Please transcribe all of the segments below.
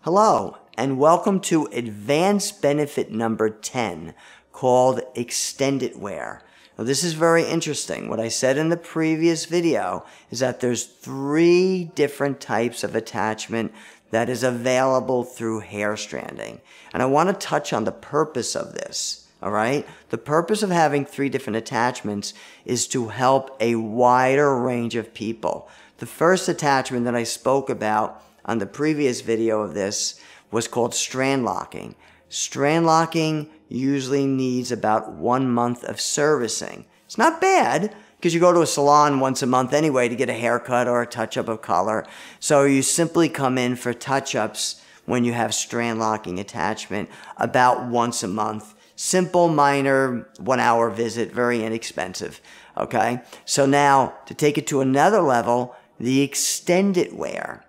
Hello, and welcome to advanced benefit number 10, called extended wear. Now, this is very interesting. What I said in the previous video is that there's 3 different types of attachment that is available through hair stranding. And I want to touch on the purpose of this, all right? The purpose of having 3 different attachments is to help a wider range of people. The first attachment that I spoke about on the previous video of this was called strand locking. Strand locking usually needs about 1 month of servicing. It's not bad because you go to a salon once a month anyway to get a haircut or a touch-up of color. So you simply come in for touch-ups when you have strand locking attachment about once a month. Simple, minor, 1-hour visit, very inexpensive. Okay? So now, to take it to another level, the extended wear.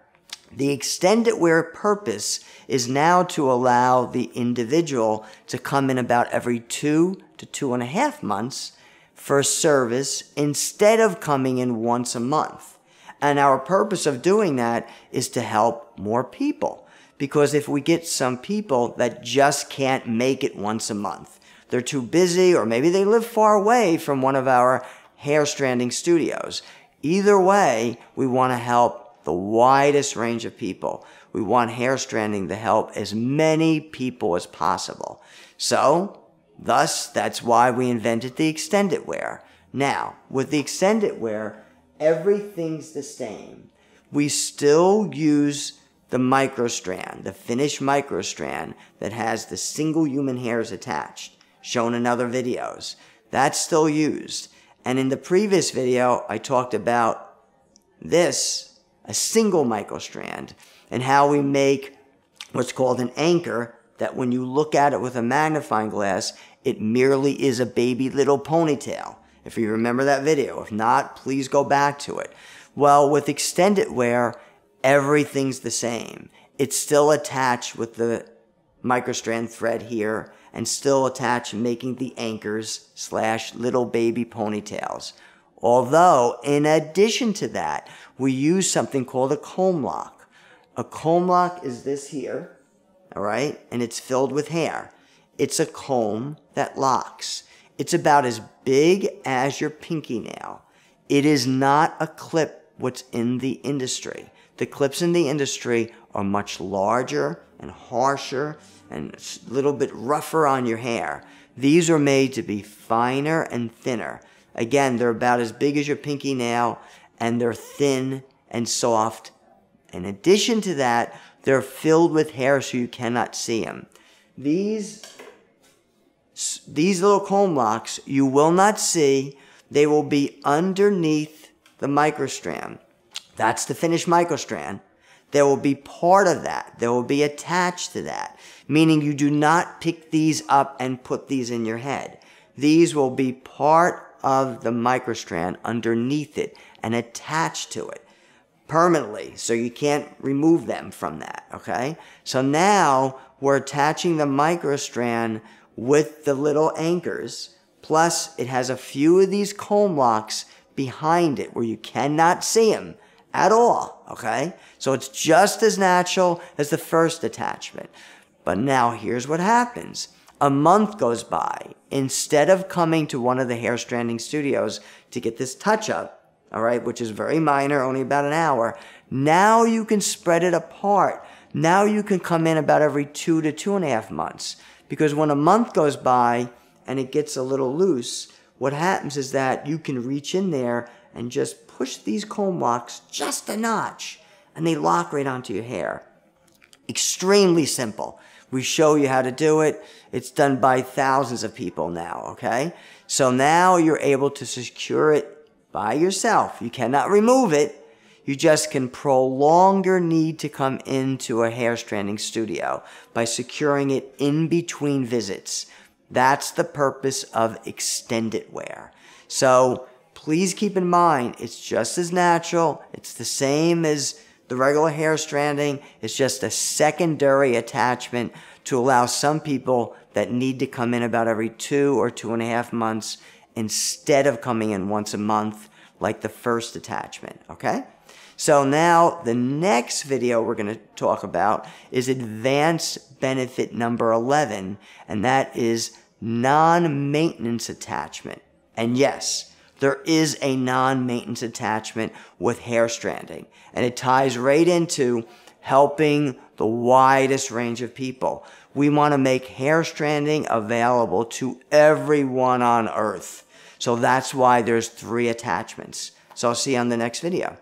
The extended wear purpose is now to allow the individual to come in about every 2 to 2.5 months for service instead of coming in once a month. And our purpose of doing that is to help more people. Because if we get some people that just can't make it once a month, they're too busy, or maybe they live far away from one of our hair stranding studios. Either way, we want to help the widest range of people. We want hair stranding to help as many people as possible. So, thus, that's why we invented the extended wear. Now, with the extended wear, everything's the same. We still use the microstrand, the finished microstrand that has the single human hairs attached, shown in other videos. That's still used. And in the previous video, I talked about this, a single microstrand, and how we make what's called an anchor that when you look at it with a magnifying glass, it merely is a baby little ponytail. If you remember that video. If not, please go back to it. Well, with extended wear, everything's the same. It's still attached with the microstrand thread here and still attached making the anchors / little baby ponytails. Although, in addition to that, we use something called a comb lock. A comb lock is this here, all right? And it's filled with hair. It's a comb that locks. It's about as big as your pinky nail. It is not a clip what's in the industry. The clips in the industry are much larger and harsher and a little bit rougher on your hair. These are made to be finer and thinner. Again, they're about as big as your pinky nail, and they're thin and soft. In addition to that, they're filled with hair so you cannot see them. These little comb locks you will not see. They will be underneath the microstrand. That's the finished microstrand. There will be part of that. There will be attached to that, meaning you do not pick these up and put these in your head. These will be part of the microstrand underneath it and attached to it permanently, so you can't remove them from that, okay? So now we're attaching the microstrand with the little anchors, plus it has a few of these comb locks behind it where you cannot see them at all, okay? So it's just as natural as the first attachment. But now here's what happens. A month goes by. Instead of coming to one of the hair stranding studios to get this touch-up, all right, which is very minor, only about an hour, now you can spread it apart. Now you can come in about every 2 to 2.5 months. Because when a month goes by and it gets a little loose, what happens is that you can reach in there and just push these comb locks just a notch, and they lock right onto your hair. Extremely simple. We show you how to do it. It's done by thousands of people now, okay? So now you're able to secure it by yourself. You cannot remove it. You just can prolong your need to come into a hair stranding studio by securing it in between visits. That's the purpose of extended wear. So please keep in mind, it's just as natural. It's the same as the regular hair stranding. It's just a secondary attachment to allow some people that need to come in about every 2 or 2.5 months instead of coming in once a month like the first attachment, okay? So now the next video we're going to talk about is advanced benefit number 11, and that is non-maintenance attachment. And yes, there is a non-maintenance attachment with hair stranding, and it ties right into helping the widest range of people. We want to make hair stranding available to everyone on earth. So that's why there's 3 attachments. So I'll see you on the next video.